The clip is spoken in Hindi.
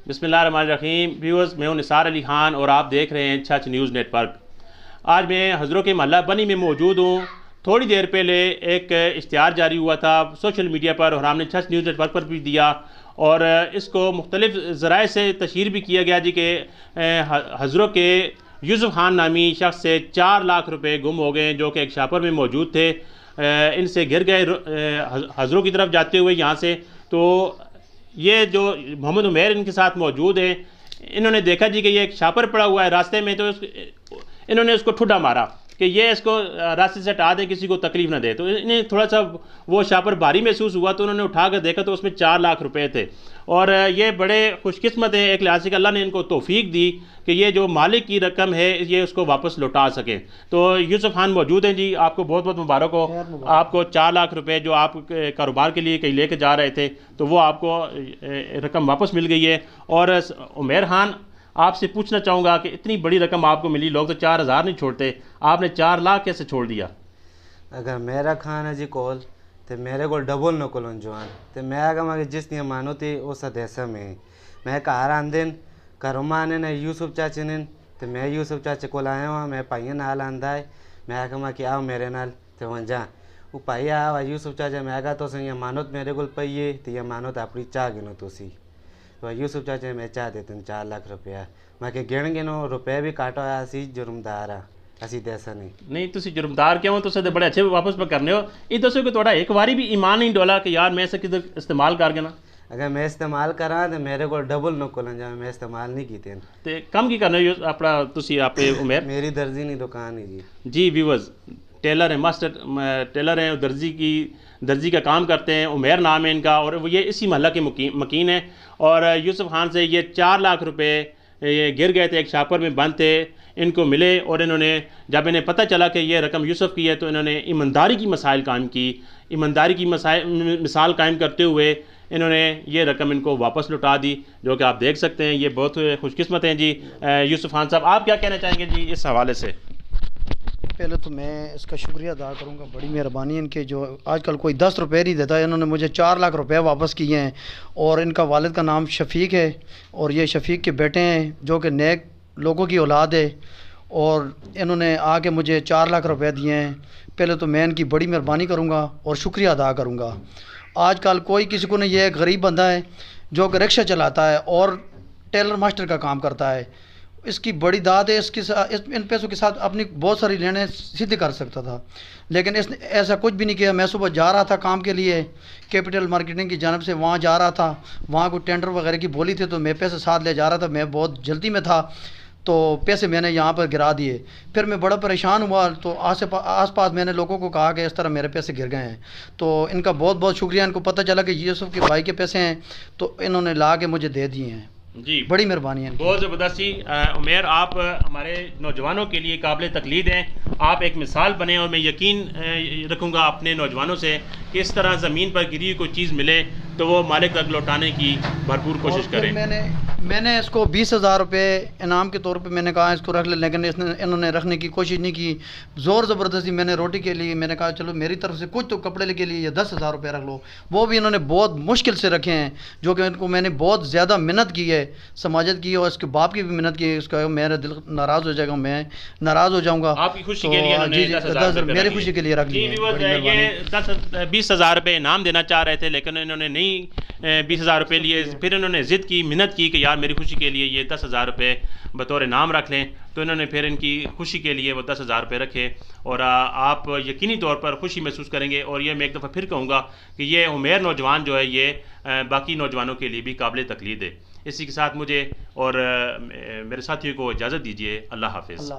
बिस्मिल्लाहिर्रहमानिर्रहीम। व्यूअर्स, मैं हूं निसार अली खान और आप देख रहे हैं सच न्यूज़ नेटवर्क। आज मैं हज़रों के महल्ला बनी में मौजूद हूं। थोड़ी देर पहले एक इश्तिहार जारी हुआ था सोशल मीडिया पर और हमने सच न्यूज़ नेटवर्क पर भी दिया और इसको मुख्तलिफ ज़राए से तशहीर भी किया गया जी कि हज़रों के यूसुफ खान नामी शख्स से 4 लाख रुपए गुम हो गए जो कि एक शापर में मौजूद थे। इनसे गिर गए हज़रों की तरफ जाते हुए यहाँ से। तो ये जो मोहम्मद उमैर इनके साथ मौजूद हैं, इन्होंने देखा जी कि ये एक शापर पड़ा हुआ है रास्ते में, तो इन्होंने उसको ठुड्डा मारा कि ये इसको रास्ते से हटा दें, किसी को तकलीफ ना दे। तो इन्हें थोड़ा सा वो शापर भारी महसूस हुआ तो उन्होंने उठा कर देखा तो उसमें 4 लाख रुपए थे। और ये बड़े खुशकिस्मत हैं एक लिहाज से कि अल्लाह ने इनको तौफीक दी कि ये जो मालिक की रकम है ये उसको वापस लौटा सकें। तो यूसुफ खान मौजूद हैं जी, आपको बहुत बहुत मुबारक हो। आपको 4 लाख रुपए जो आप कारोबार के लिए कहीं लेके जा रहे थे तो वो आपको रकम वापस मिल गई है। और उमैर खान, आपसे पूछना चाहूँगा कि इतनी बड़ी रकम आपको मिली, लोग तो 4,000 नहीं छोड़ते, आपने 4 लाख कैसे छोड़ दिया? अगर मेरा खान है जी कोल तो मेरे को डबल न कोलन जवान तो मैं आगे जिस नहीं मानो थी उस देसा में मैं घर आंदन घरों ने यूसुफ चाचे ने तो मैं यूसुफ चाचे को आया वहाँ मैं भाइयों नाल आंदा है। मैं आखा कि आओ मेरे नाल तो वहाँ जा वो भाई आ यूसुफ चाचा मैं आगा तो ये मानोत मेरे को पई है तो ये मानोत अपनी चाह गिनो तुसी तो यूसुफ चाचे मैं चाह देते 4 लाख रुपया मैं कि गिन गिनो रुपये भी काटो आया सी जुर्मदार आ ਅਸੀਂ ਤਾਂ ਐਸਾ नहीं तुसी जुर्मदार क्यों हो? तुसे तो बड़े अच्छे वापस पर करने हो। ये दसो कि थोड़ा एक बारी भी ईमान नहीं डोला कि यार मैं इसे किधर इस्तेमाल कर गया ना? अगर मैं इस्तेमाल करा तो मेरे को डबल न कोलन जा मैं इस्तेमाल नहीं कीते ते कम की करने हो अपना तुसी आपे उमैर? मेरी दर्जी नहीं दुकान है जी व्यूअर्स, टेलर है, मास्टर टेलर हैं, दर्जी का काम करते हैं। उमैर नाम है इनका और वो ये इसी महल्ला के मकीन है। और यूसुफ खान से ये 4 लाख रुपए ये गिर गए थे, एक शापर में बंद थे, इनको मिले। और इन्होंने जब इन्हें पता चला कि ये रकम यूसुफ की है तो इन्होंने ईमानदारी की मसाइल कायम की। ईमानदारी की मिसाल कायम करते हुए इन्होंने ये रकम इनको वापस लौटा दी, जो कि आप देख सकते हैं। ये बहुत खुशकिस्मत हैं जी। यूसुफ खान साहब, आप क्या कहना चाहेंगे जी इस हवाले से? पहले तो मैं इसका शुक्रिया अदा करूंगा, बड़ी मेहरबानी इनके, जो आजकल कोई 10 रुपये नहीं देता, इन्होंने मुझे 4 लाख रुपए वापस किए हैं। और इनका वालिद का नाम शफ़ीक है और ये शफ़ीक के बेटे हैं जो कि नेक लोगों की औलाद है। और इन्होंने आके मुझे 4 लाख रुपए दिए हैं। पहले तो मैं इनकी बड़ी मेहरबानी करूंगा और शुक्रिया अदा करूंगा। आजकल कोई किसी को नहीं, ये एक गरीब बंदा है जो कि रिक्शा चलाता है और टेलर मास्टर का काम करता है। इसकी बड़ी दाद है, इन पैसों के साथ अपनी बहुत सारी लेने सिद्ध कर सकता था, लेकिन इसने ऐसा कुछ भी नहीं किया। मैं सुबह जा रहा था काम के लिए, कैपिटल मार्केटिंग की जानब से वहाँ जा रहा था, वहाँ कोई टेंडर वगैरह की बोली थी तो मैं पैसे साथ ले जा रहा था। मैं बहुत जल्दी में था तो पैसे मैंने यहाँ पर गिरा दिए। फिर मैं बड़ा परेशान हुआ तो आस पास मैंने लोगों को कहा कि इस तरह मेरे पैसे गिर गए हैं। तो इनका बहुत बहुत शुक्रिया। इनको पता चला कि यूसुफ के भाई के पैसे हैं तो इन्होंने ला के मुझे दे दिए हैं जी, बड़ी मेहरबानी है। बहुत ज़बरदस्त जी। उमैर, आप हमारे नौजवानों के लिए काबिल तकलीद हैं। आप एक मिसाल बने और मैं यकीन रखूँगा अपने नौजवानों से कि इस तरह ज़मीन पर गिरी हुई कोई चीज़ मिले तो वो मालिक तक लौटाने की भरपूर कोशिश करें। मैंने इसको 20,000 रुपये इनाम के तौर पे मैंने कहा इसको रख ले, लेकिन इन्होंने रखने की कोशिश नहीं की। ज़ोर ज़बरदस्ती मैंने रोटी के लिए मैंने कहा चलो मेरी तरफ से कुछ तो कपड़े के लिए ये 10,000 रुपये रख लो, वो भी इन्होंने बहुत मुश्किल से रखे हैं, जो कि इनको मैंने बहुत ज़्यादा मेहनत की है, समाजत की और इसके बाप की भी मेहनत की है। इसका मेरा दिल नाराज़ हो जाएगा, मैं नाराज़ हो जाऊँगा। आपकी खुशी के लिए मेरी खुशी के लिए रख लिए। ये 20,000 रुपये इनाम देना चाह रहे थे लेकिन इन्होंने नहीं 20,000 रुपये लिए। फिर इन्होंने ज़िद की, मिन्नत की कि यार मेरी खुशी के लिए ये 10,000 रुपये बतौर इनाम रख लें। तो इन्होंने फिर इनकी खुशी के लिए वो 10,000 रुपये रखे और आप यकीनी तौर पर खुशी महसूस करेंगे। और ये मैं एक दफ़ा फिर कहूँगा कि ये उमैर नौजवान जो है ये बाकी नौजवानों के लिए भी काबिल तकलीद है। इसी के साथ मुझे और मेरे साथियों को इजाज़त दीजिए। अल्लाह हाफ़िज़।